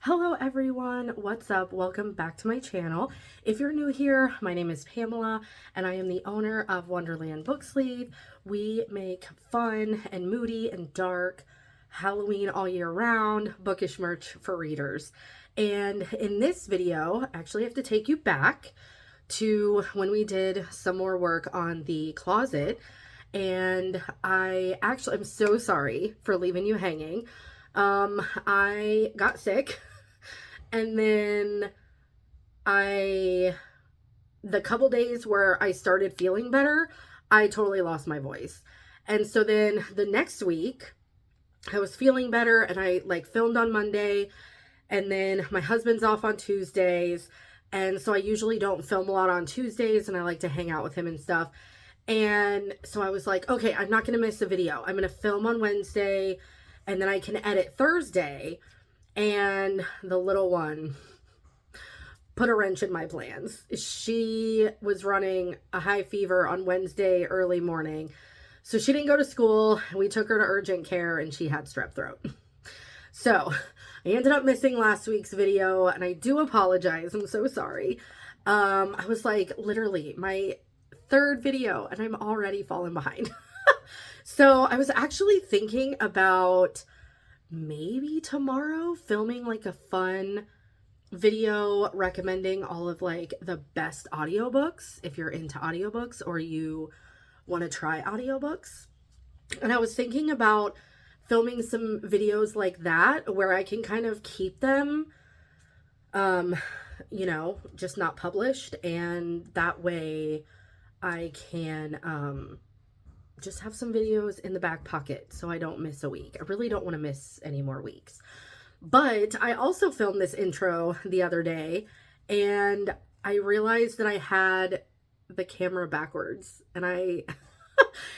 Hello everyone, what's up? Welcome back to my channel. If you're new here, my name is Pamela and I am the owner of Wonderland Book Sleeve. We make fun and moody and dark Halloween all year round bookish merch for readers. And in this video, actually I have to take you back to when we did some more work on the closet. And I'm so sorry for leaving you hanging. I got sick. And then the couple days where I started feeling better, I totally lost my voice. And so then the next week I was feeling better and I filmed on Monday, and then my husband's off on Tuesdays. And so I usually don't film a lot on Tuesdays and I like to hang out with him and stuff. And so I was like, okay, I'm not going to miss a video. I'm going to film on Wednesday and then I can edit Thursday. And the little one put a wrench in my plans. She was running a high fever on Wednesday early morning. So she didn't go to school. We took her to urgent care and she had strep throat. So I ended up missing last week's video and I do apologize. I'm so sorry. I was literally my third video and I'm already falling behind. So I was actually thinking about maybe tomorrow filming a fun video recommending all of the best audiobooks if you're into audiobooks or you want to try audiobooks. And I was thinking about filming some videos like that where I can kind of keep them just not published, and that way I can just have some videos in the back pocket so I don't miss a week. I really don't want to miss any more weeks. But I also filmed this intro the other day and I realized that I had the camera backwards. And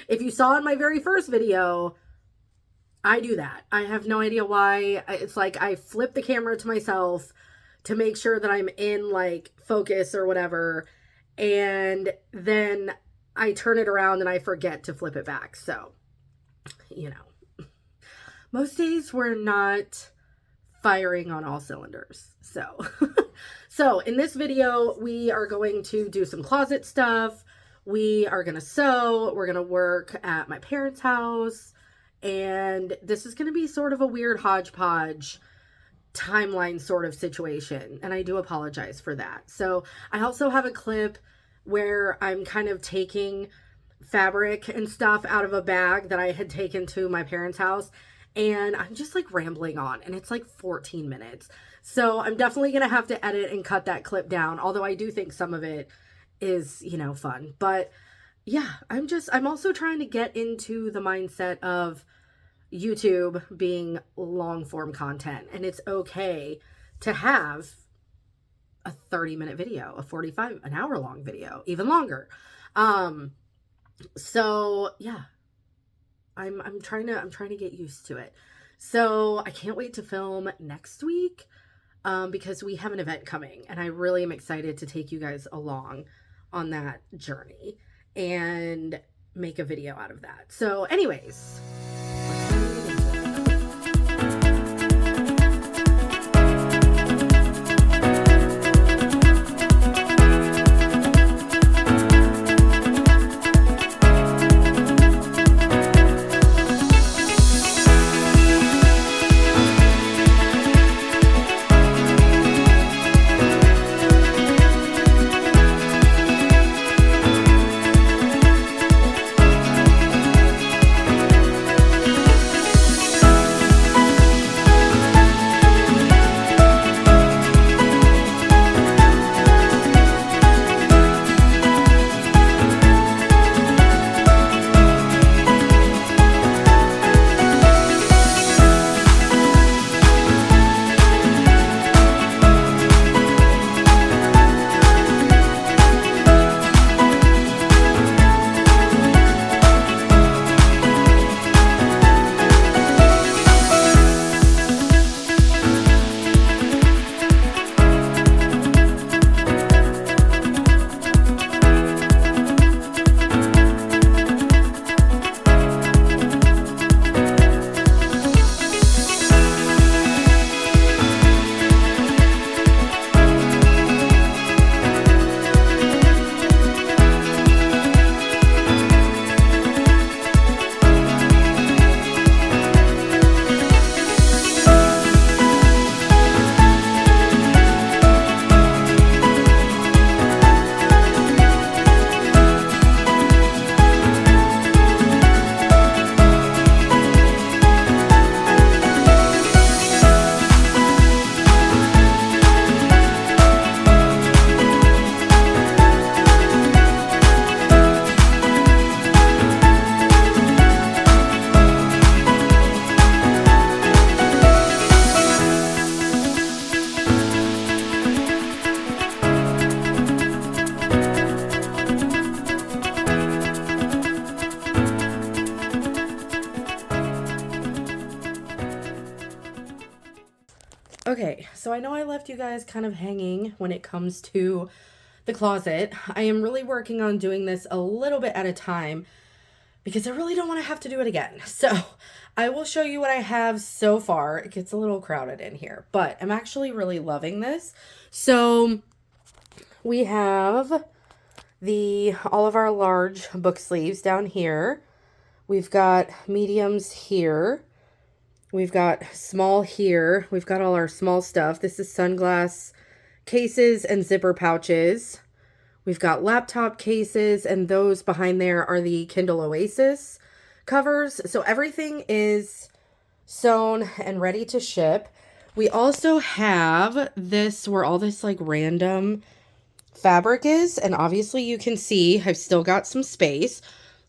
if you saw in my very first video, I do that. I have no idea why. It's I flip the camera to myself to make sure that I'm in focus or whatever. And then I turn it around and I forget to flip it back. So, most days we're not firing on all cylinders. So in this video, we are going to do some closet stuff. We are going to sew. We're going to work at my parents' house. And this is going to be sort of a weird hodgepodge timeline sort of situation. And I do apologize for that. So I also have a clip where I'm kind of taking fabric and stuff out of a bag that I had taken to my parents' house, and I'm just rambling on, and it's 14 minutes. So I'm definitely going to have to edit and cut that clip down, although I do think some of it is, fun. But yeah, I'm also trying to get into the mindset of YouTube being long form content, and it's okay to have a 30-minute video, a 45, an hour long video, even longer. So yeah, I'm trying to get used to it. So I can't wait to film next week, because we have an event coming and I really am excited to take you guys along on that journey and make a video out of that. So anyways, Okay, so I know I left you guys kind of hanging when it comes to the closet. I am really working on doing this a little bit at a time because I really don't want to have to do it again. So I will show you what I have so far. It gets a little crowded in here, but I'm actually really loving this. So we have all of our large book sleeves down here. We've got mediums here. We've got small here. We've got all our small stuff. This is sunglass cases and zipper pouches. We've got laptop cases, and those behind there are the Kindle Oasis covers. So everything is sewn and ready to ship. We also have this where all this like random fabric is, and obviously you can see I've still got some space.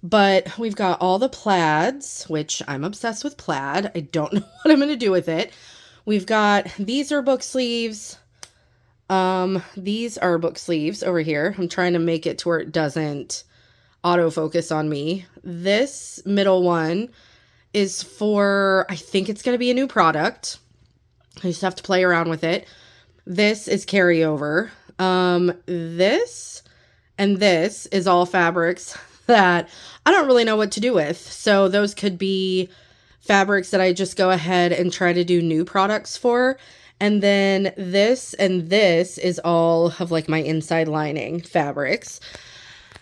But we've got all the plaids, which I'm obsessed with plaid. I don't know what I'm going to do with it. We've got, these are book sleeves. These are book sleeves over here. I'm trying to make it to where it doesn't autofocus on me. This middle one is for, I think it's going to be a new product. I just have to play around with it. This is carryover. This and this is all fabrics that I don't really know what to do with. So those could be fabrics that I just go ahead and try to do new products for. And then this and this is all of like my inside lining fabrics.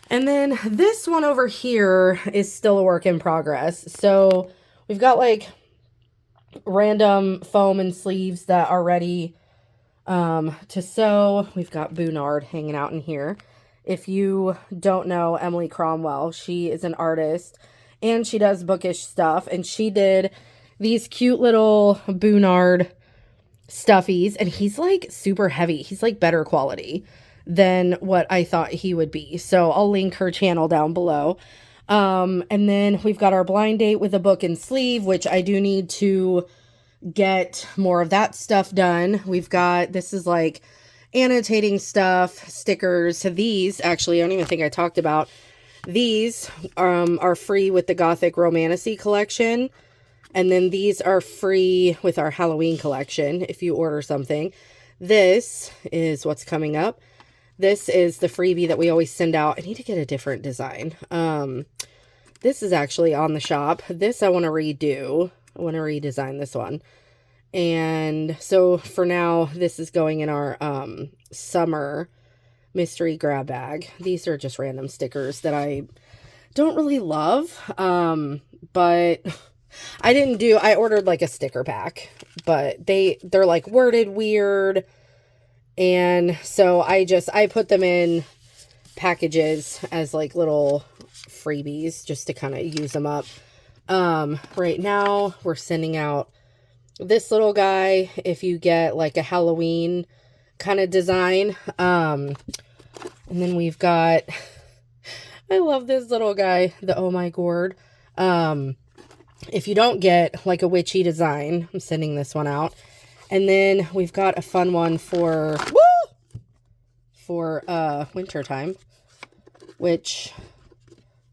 And then this one over here is still a work in progress. So we've got like random foam and sleeves that are ready to sew. We've got Bunard hanging out in here. If you don't know Emily Cromwell, she is an artist and she does bookish stuff, and she did these cute little Bunard stuffies, and he's like super heavy. He's like better quality than what I thought he would be. So I'll link her channel down below. And then we've got our blind date with a book and sleeve, which I do need to get more of that stuff done. We've got, this is like annotating stuff, stickers. These, actually, I don't even think I talked about. These are free with the Gothic Romantasy collection. And then these are free with our Halloween collection if you order something. This is what's coming up. This is the freebie that we always send out. I need to get a different design. This is actually on the shop. This I want to redo. I want to redesign this one. And so for now, this is going in our summer mystery grab bag. These are just random stickers that I don't really love. But I ordered like a sticker pack, but they're like worded weird. And so I put them in packages as like little freebies just to kind of use them up. Right now we're sending out this little guy if you get like a Halloween kind of design. And then we've got, I love this little guy, the Oh My Gourd. If you don't get like a witchy design, I'm sending this one out. And then we've got a fun one for winter time, which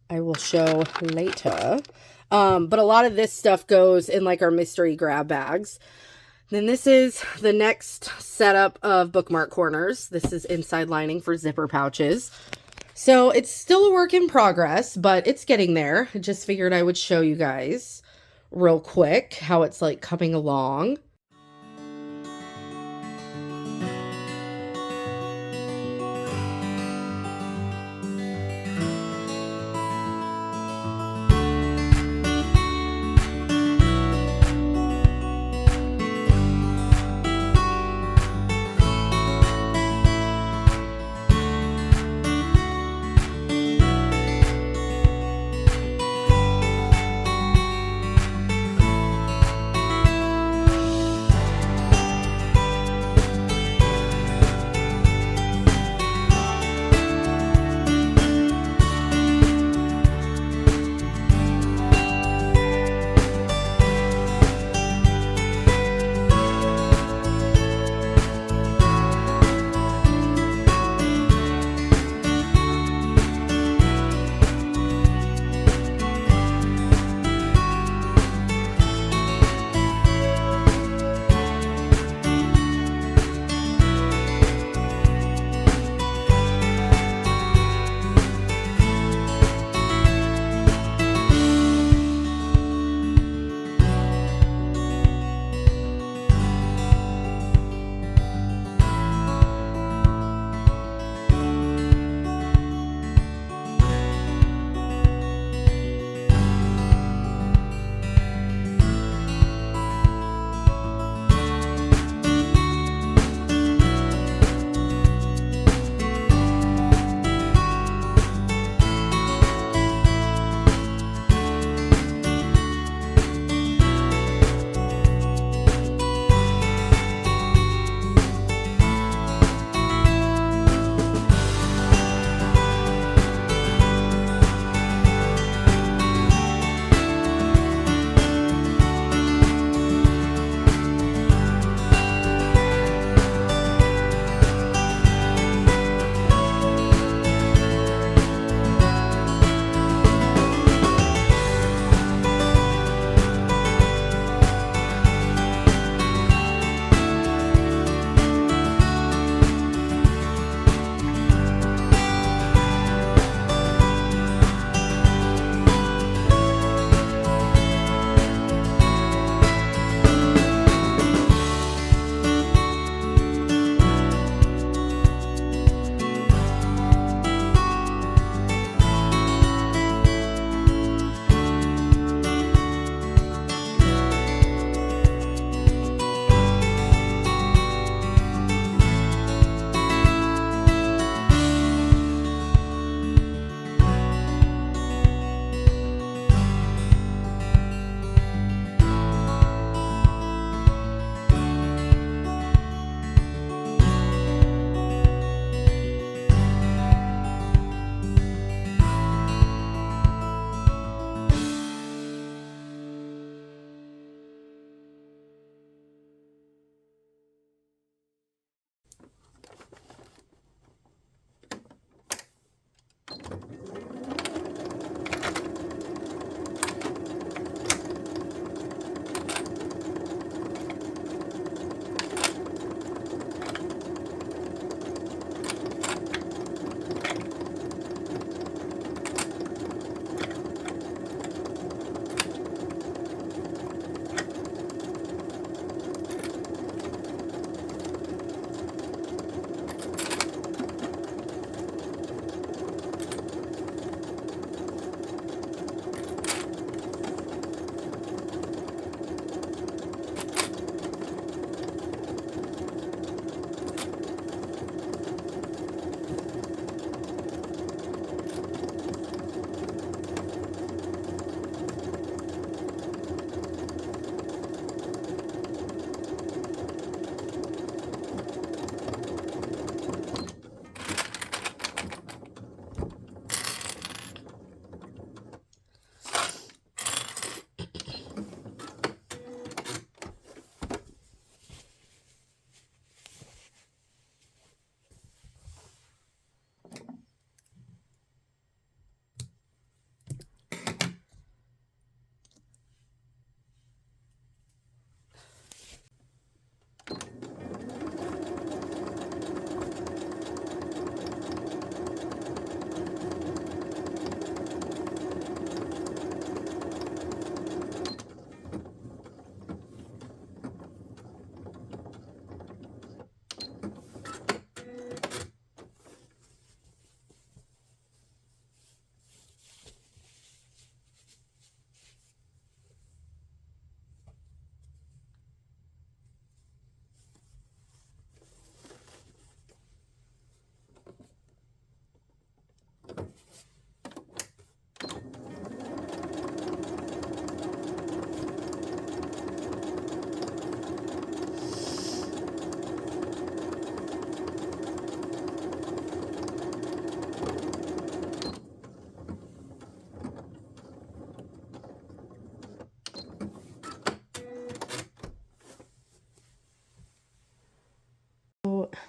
I will show later. But a lot of this stuff goes in like our mystery grab bags. Then this is the next setup of bookmark corners. This is inside lining for zipper pouches. So it's still a work in progress, but it's getting there. I just figured I would show you guys real quick how it's like coming along.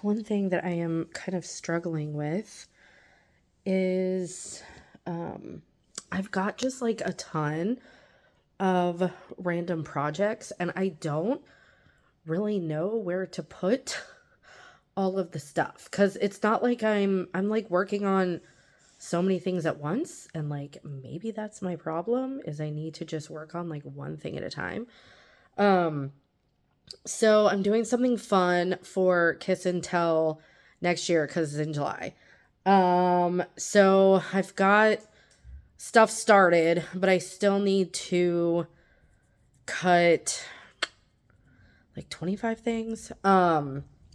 one thing that I am kind of struggling with is I've got just like a ton of random projects and I don't really know where to put all of the stuff, because it's not like I'm like working on so many things at once, and like maybe that's my problem, is I need to just work on like one thing at a time. So I'm doing something fun for Kiss and Tell next year because it's in July. So I've got stuff started, but I still need to cut like 25 things.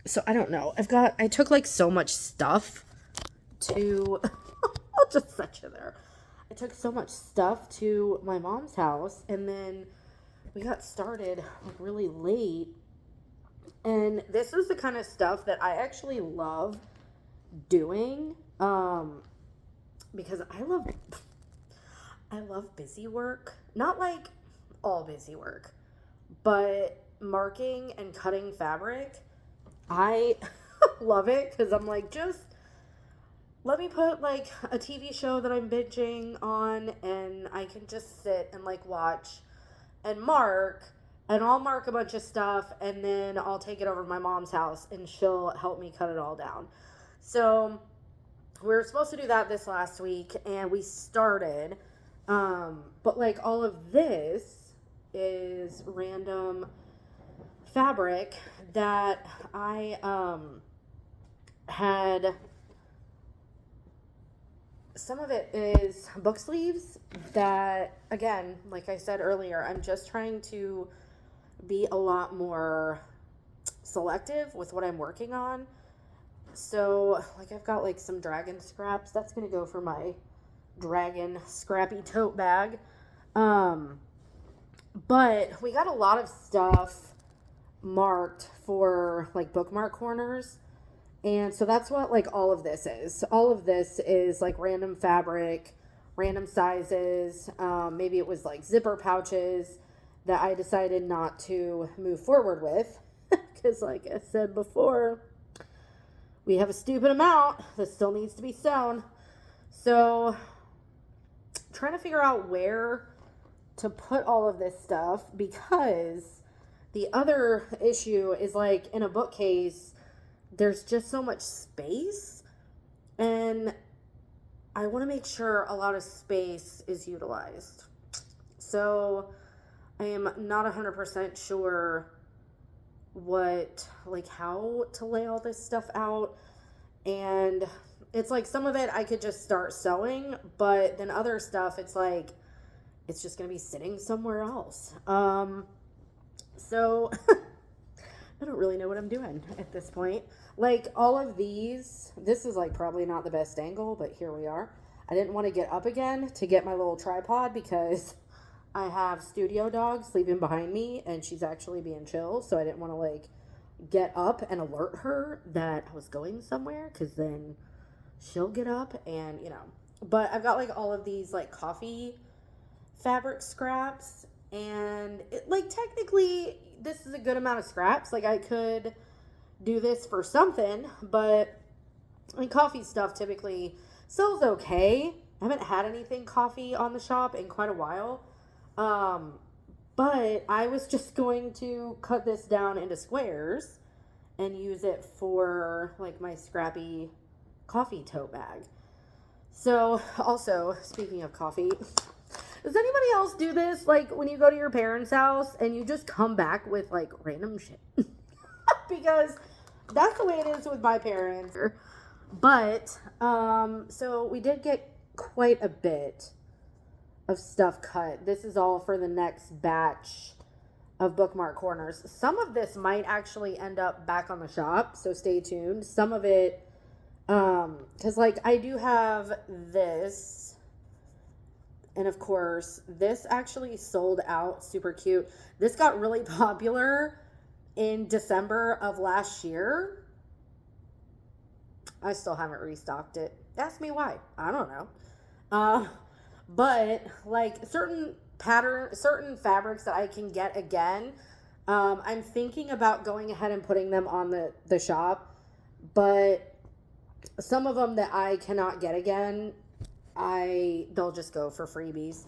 So I don't know. I took like so much stuff to, I'll just set you there. I took so much stuff to my mom's house, and then we got started like really late. And this is the kind of stuff that I actually love doing, because I love busy work. Not like all busy work, but marking and cutting fabric, I love it, because I'm like, just let me put like a TV show that I'm binging on, and I can just sit and like watch and mark, and I'll mark a bunch of stuff, and then I'll take it over to my mom's house and she'll help me cut it all down. So we were supposed to do that this last week, and we started, but like all of this is random fabric that I had. Some of it is book sleeves that, again, like I said earlier, I'm just trying to be a lot more selective with what I'm working on. So like I've got like some dragon scraps that's gonna go for my dragon scrappy tote bag. But we got a lot of stuff marked for like bookmark corners, and so that's what like all of this is. All of this is like random fabric, random sizes. Maybe it was like zipper pouches that I decided not to move forward with because like I said before, we have a stupid amount that still needs to be sewn. So trying to figure out where to put all of this stuff, because the other issue is like in a bookcase, there's just so much space, and I want to make sure a lot of space is utilized. So I am not 100% sure how to lay all this stuff out. And it's like some of it I could just start sewing, but then other stuff, it's like, it's just going to be sitting somewhere else. So I don't really know what I'm doing at this point. Like all of these, this is like probably not the best angle, but here we are. I didn't want to get up again to get my little tripod because I have Studio Dog sleeping behind me and she's actually being chill. So I didn't want to like get up and alert her that I was going somewhere, because then she'll get up and, but I've got like all of these like coffee fabric scraps, and like technically this is a good amount of scraps. Like I could do this for something, but like coffee stuff typically sells okay. I haven't had anything coffee on the shop in quite a while. But I was just going to cut this down into squares and use it for like my scrappy coffee tote bag. So also, speaking of coffee, does anybody else do this? Like when you go to your parents' house and you just come back with like random shit? Because that's the way it is with my parents. But, so we did get quite a bit of stuff cut. This is all for the next batch of bookmark corners. Some of this might actually end up back on the shop, so stay tuned. Some of it, because like I do have this, and of course this actually sold out super cute. This got really popular in December of last year. I still haven't restocked it. Ask me why. I don't know. But like certain fabrics that I can get again, I'm thinking about going ahead and putting them on the shop. But some of them that I cannot get again, they'll just go for freebies.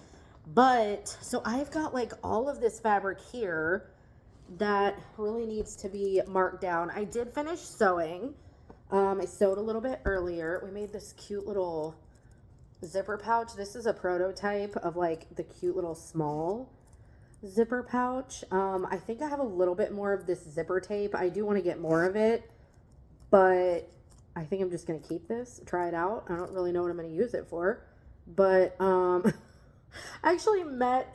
But so I've got like all of this fabric here that really needs to be marked down. I did finish sewing. I sewed a little bit earlier. We made this cute little zipper pouch. This is a prototype of like the cute little small zipper pouch. I think I have a little bit more of this zipper tape. I do want to get more of it, but I think I'm just going to keep this, try it out. I don't really know what I'm going to use it for, but I actually met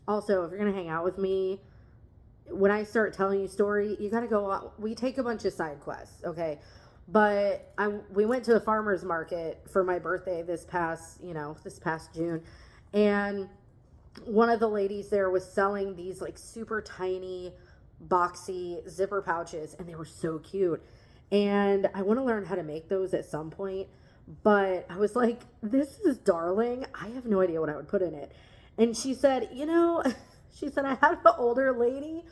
also, if you're going to hang out with me, when I start telling you story, you got to go on. We take a bunch of side quests, okay? But we went to the farmer's market for my birthday this past June, and one of the ladies there was selling these like super tiny boxy zipper pouches, and they were so cute. And I want to learn how to make those at some point, but I was like, this is darling. I have no idea what I would put in it. And she said, she said, I had an older lady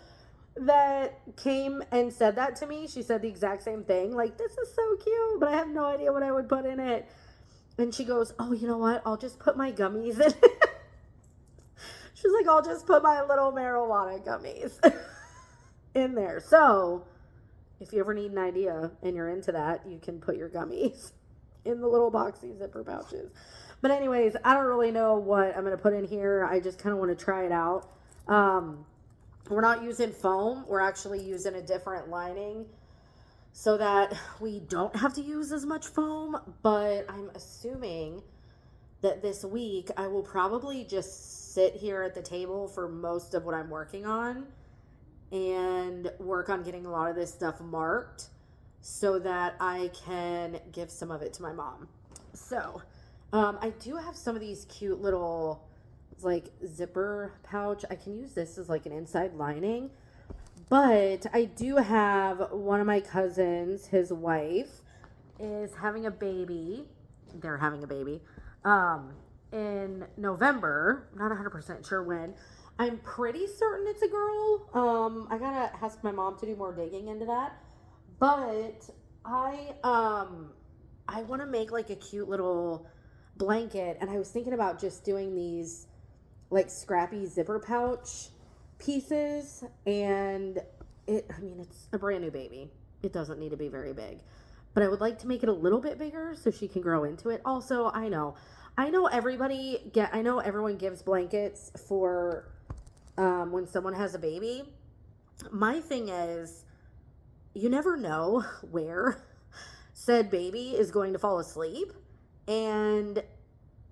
that came and said that to me. She said the exact same thing. Like, this is so cute, but I have no idea what I would put in it. And she goes, oh, you know what? I'll just put my gummies in it. She's like, I'll just put my little marijuana gummies in there. So if you ever need an idea and you're into that, you can put your gummies in the little boxy zipper pouches. But anyways, I don't really know what I'm going to put in here. I just kind of want to try it out. We're not using foam. We're actually using a different lining so that we don't have to use as much foam. But I'm assuming that this week I will probably just sit here at the table for most of what I'm working on and work on getting a lot of this stuff marked so that I can give some of it to my mom. So I do have some of these cute little like zipper pouch. I can use this as like an inside lining, but I do have one of my cousins, his wife is having a baby. They're having a baby in November. Not 100% sure when. I'm pretty certain it's a girl. I gotta ask my mom to do more digging into that. But I want to make like a cute little blanket, and I was thinking about just doing these like scrappy zipper pouch pieces, and it's a brand new baby. It doesn't need to be very big, but I would like to make it a little bit bigger so she can grow into it. Also, I know everyone gives blankets for when someone has a baby. My thing is, you never know where said baby is going to fall asleep, and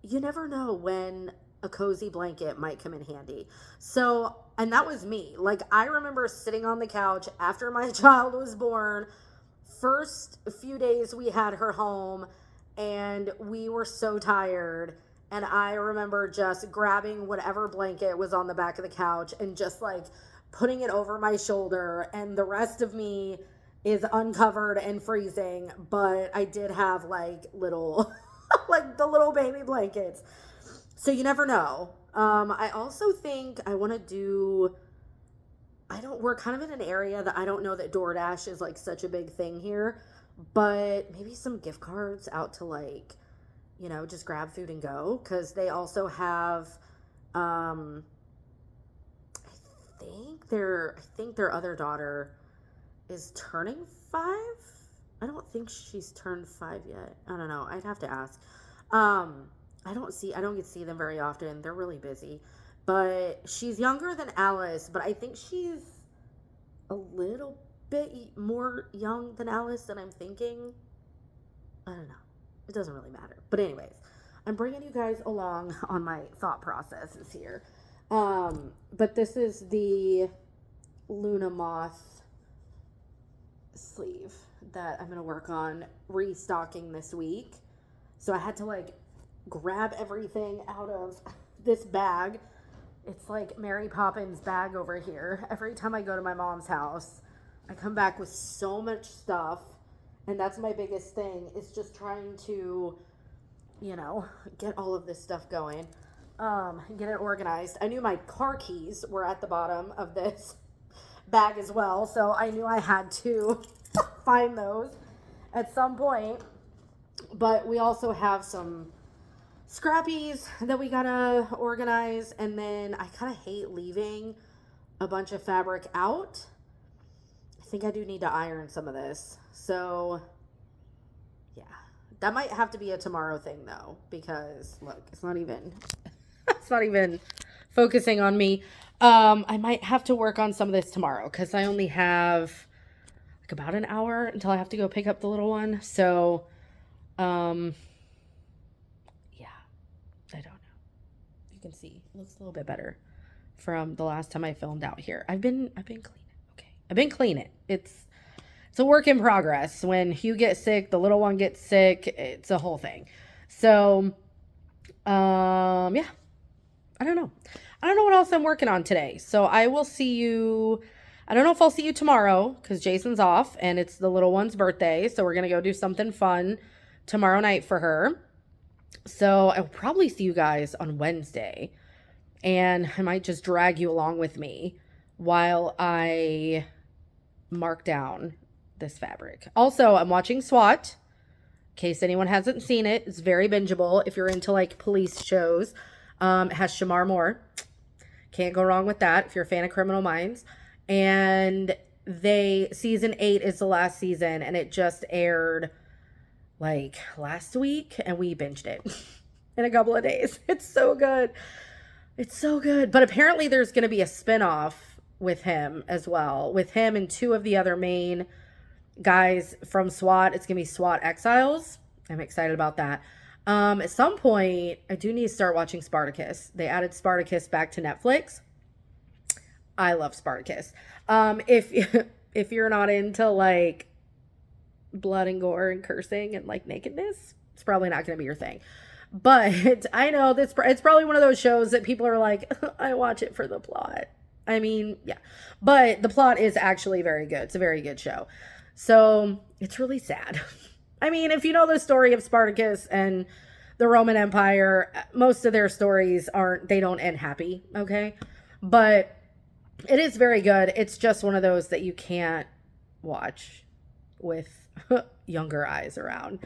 you never know when a cozy blanket might come in handy. So, and that was me. Like, I remember sitting on the couch after my child was born, first few days we had her home, and we were so tired. And I remember just grabbing whatever blanket was on the back of the couch and just like putting it over my shoulder, and the rest of me is uncovered and freezing, but I did have like little like the little baby blankets. So you never know. I also think I want to do, we're kind of in an area that I don't know that DoorDash is like such a big thing here, but maybe some gift cards out to like, just grab food and go. Cause they also have, I think their other daughter is turning 5. I don't think she's turned 5 yet. I don't know. I'd have to ask. I don't get to see them very often. They're really busy. But she's younger than Alice, but I think she's a little bit more young than Alice than I'm thinking. I don't know. It doesn't really matter. But anyways, I'm bringing you guys along on my thought processes here. But this is the Luna Moth sleeve that I'm going to work on restocking this week. So I had to like grab everything out of this bag. It's like Mary Poppins bag over here. Every time I go to my mom's house, I come back with so much stuff. And that's my biggest thing, is just trying to, get all of this stuff going, get it organized. I knew my car keys were at the bottom of this bag as well, so I knew I had to find those at some point. But we also have some scrappies that we gotta organize, and then I kind of hate leaving a bunch of fabric out. I think I do need to iron some of this. So yeah, that might have to be a tomorrow thing though, because look, it's not even it's not even focusing on me. I might have to work on some of this tomorrow because I only have like about an hour until I have to go pick up the little one. So yeah, I don't know. You can see it looks a little bit better from the last time I filmed out here. I've been cleaning. Okay. I've been cleaning. It's a work in progress. When Hugh gets sick, the little one gets sick, it's a whole thing. So yeah. I don't know. I don't know what else I'm working on today. So I will see you. I don't know if I'll see you tomorrow because Jason's off and it's the little one's birthday. So we're going to go do something fun tomorrow night for her. So I'll probably see you guys on Wednesday. And I might just drag you along with me while I mark down this fabric. Also, I'm watching SWAT. In case anyone hasn't seen it, it's very bingeable if you're into like police shows. It has Shamar Moore. Can't go wrong with that if you're a fan of Criminal Minds. And season 8 is the last season, and it just aired like last week, and we binged it in a couple of days. It's so good. It's so good. But apparently there's going to be a spinoff with him as well, with him and 2 of the other main guys from SWAT. It's going to be SWAT Exiles. I'm excited about that. At some point, I do need to start watching Spartacus. They added Spartacus back to Netflix. I love Spartacus. If you're not into like blood and gore and cursing and like nakedness, it's probably not going to be your thing. But I know it's probably one of those shows that people are like, I watch it for the plot. I mean, yeah. But the plot is actually very good. It's a very good show. So it's really sad. I mean, if you know the story of Spartacus and the Roman Empire, most of their stories they don't end happy, okay? But it is very good. It's just one of those that you can't watch with younger eyes around.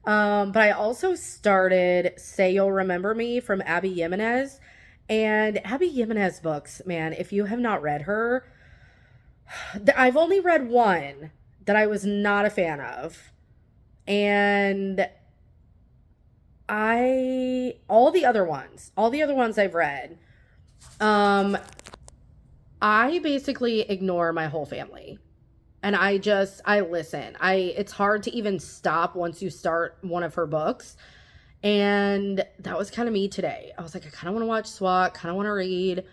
But I also started Say You'll Remember Me from Abby Jimenez. And Abby Jimenez books, man, if you have not read her, I've only read one that I was not a fan of. And all the other ones I've read, I basically ignore my whole family. And I listen. It's hard to even stop once you start one of her books. And that was kind of me today. I was like, I kind of want to watch SWAT, kind of want to read.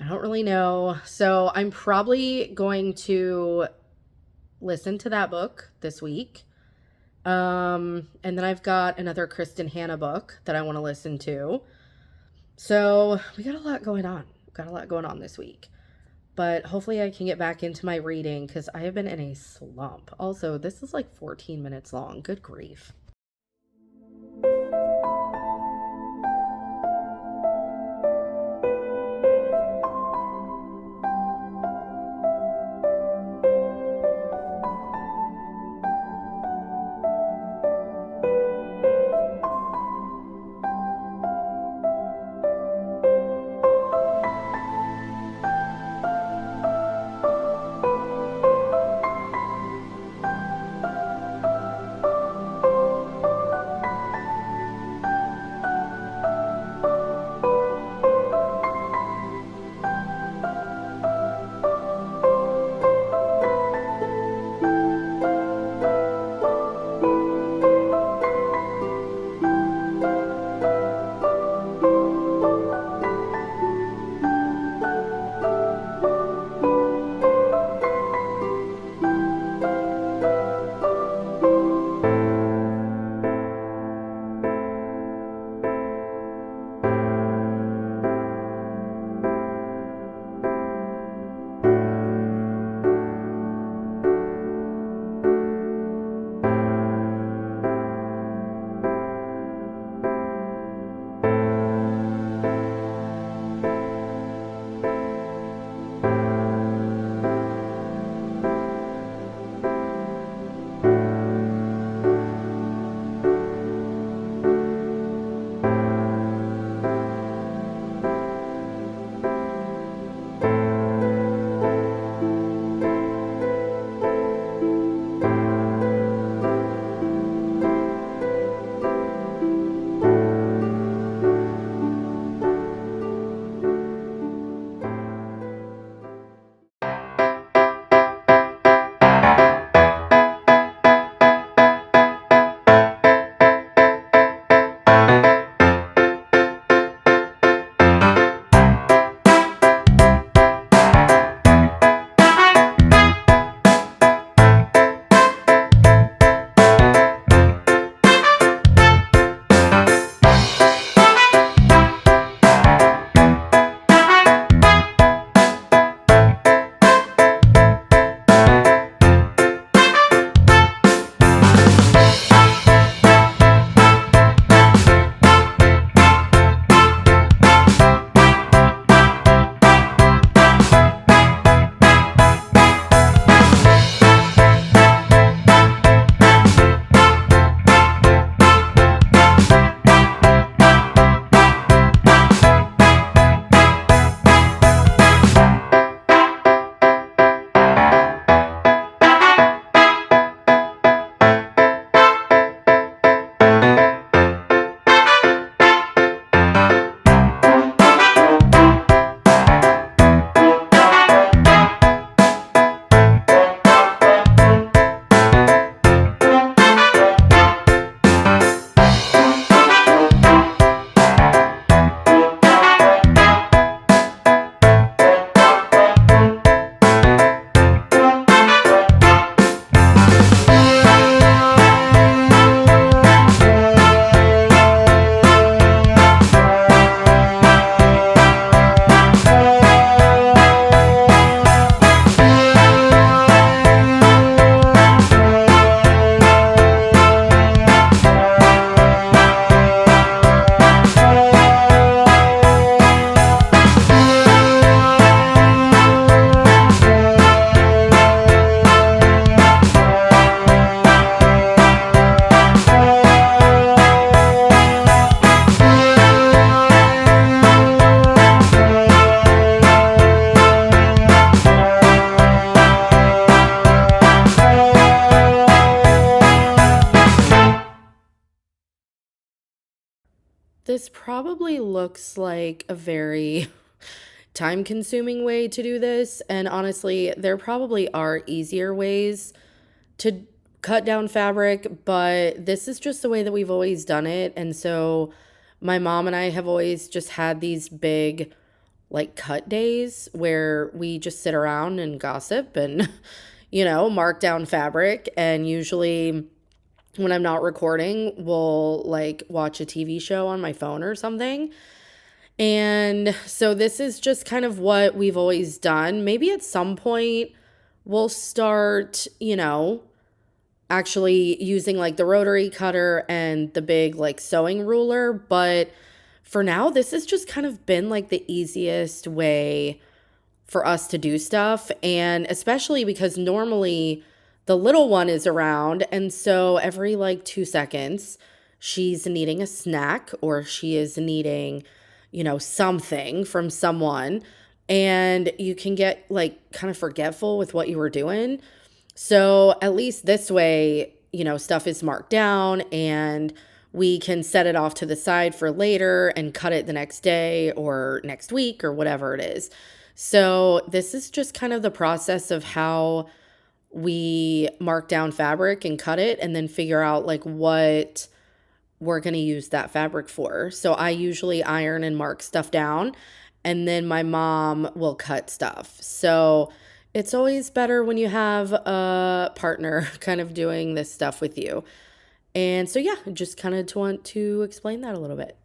I don't really know. So I'm probably going to listen to that book this week. And then I've got another Kristen Hanna book that I want to listen to. So we got a lot going on. Got a lot going on this week. But hopefully I can get back into my reading because I have been in a slump. Also, this is like 14 minutes long. Good grief. This probably looks like a very time consuming way to do this. And honestly, there probably are easier ways to cut down fabric, but this is just the way that we've always done it. And so my mom and I have always just had these big, like, cut days where we just sit around and gossip and, mark down fabric. And usually, when I'm not recording, we'll like watch a TV show on my phone or something. And so this is just kind of what we've always done. Maybe at some point we'll start, actually using like the rotary cutter and the big like sewing ruler. But for now, this has just kind of been like the easiest way for us to do stuff. And especially because normally the little one is around. And so every like 2 seconds, she's needing a snack or she is needing, something from someone. And you can get like kind of forgetful with what you were doing. So at least this way, stuff is marked down and we can set it off to the side for later and cut it the next day or next week or whatever it is. So this is just kind of the process of how we mark down fabric and cut it and then figure out like what we're going to use that fabric for. So I usually iron and mark stuff down and then my mom will cut stuff. So it's always better when you have a partner kind of doing this stuff with you. And so, yeah, just kind of want to explain that a little bit.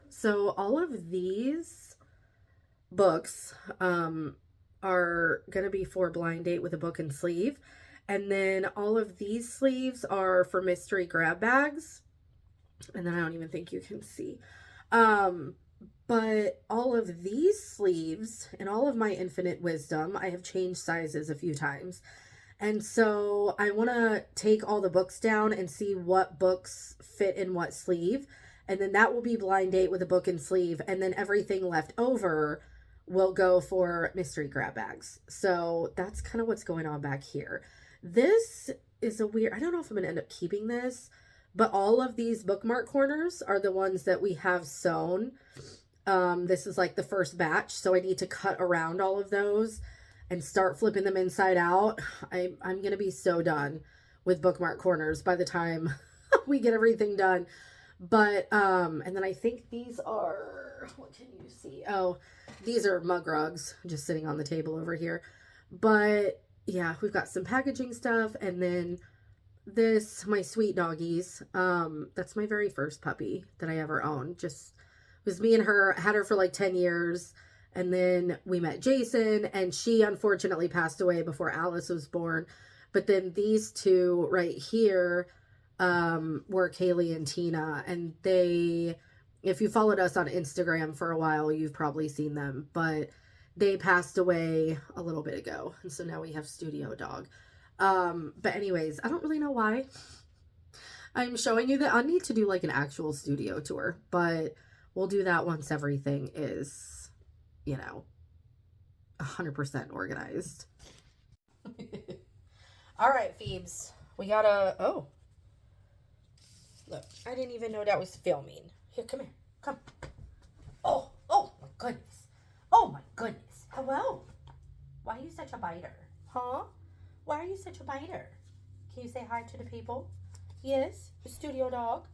So all of these books are going to be for Blind Date with a Book and Sleeve. And then all of these sleeves are for mystery grab bags. And then I don't even think you can see. But all of these sleeves and all of my infinite wisdom, I have changed sizes a few times. And so I want to take all the books down and see what books fit in what sleeve. And then that will be Blind Date with a Book and Sleeve. And then everything left over will go for mystery grab bags. So that's kind of what's going on back here. This is a weird, I don't know if I'm going to end up keeping this, but all of these bookmark corners are the ones that we have sewn. This is like the first batch. So I need to cut around all of those and start flipping them inside out. I'm going to be so done with bookmark corners by the time we get everything done. But, and then I think these are, what can you see? Oh, these are mug rugs just sitting on the table over here. But yeah, we've got some packaging stuff. And then this, my sweet doggies. That's my very first puppy that I ever owned. Just was me and her, had her for like 10 years. And then we met Jason and she unfortunately passed away before Alice was born. But then these two right here, were Kaylee and Tina, and they If you followed us on Instagram for a while, you've probably seen them, but they passed away a little bit ago. And so now we have Studio Dog. But anyways, I don't really know why I'm showing you that. I need to do like an actual studio tour, but we'll do that once everything is, 100% organized. All right, Phoebes. We gotta, oh. Look, I didn't even know that was filming. Here, come here. Come. Oh, my goodness. Oh, my goodness. Hello. Why are you such a biter? Huh? Why are you such a biter? Can you say hi to the people? Yes, the Studio Dog.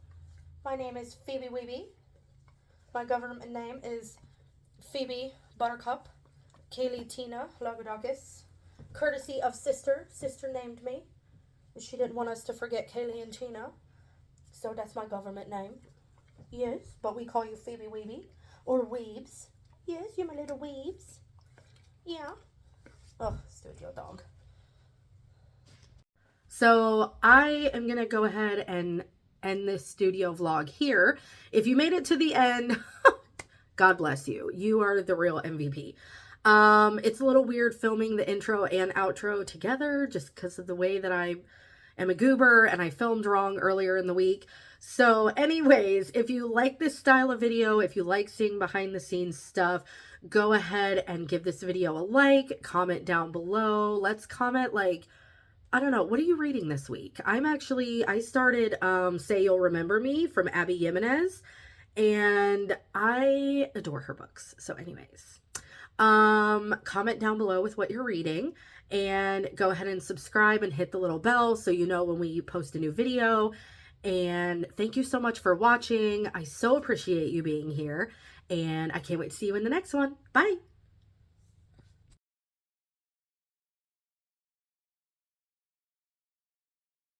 My name is Phoebe Weeby. My government name is Phoebe Buttercup Kaylee Tina Logodakis. Courtesy of Sister. Sister named me. She didn't want us to forget Kaylee and Tina. So that's my government name. Yes, but we call you Phoebe Weeby. Or Weebs. Yes, you're my little Weebs. Yeah. Oh, Studio Dog. So I am going to go ahead and end this studio vlog here. If you made it to the end, God bless you. You are the real MVP. It's a little weird filming the intro and outro together just because of the way that I am a goober and I filmed wrong earlier in the week. So anyways, if you like this style of video, if you like seeing behind the scenes stuff, go ahead and give this video a like, comment down below. Let's comment like, I don't know, what are you reading this week? I started Say You'll Remember Me from Abby Jimenez, and I adore her books. So anyways, comment down below with what you're reading, and go ahead and subscribe and hit the little bell so you know when we post a new video. And thank you so much for watching. I so appreciate you being here, and I can't wait to see you in the next one. Bye.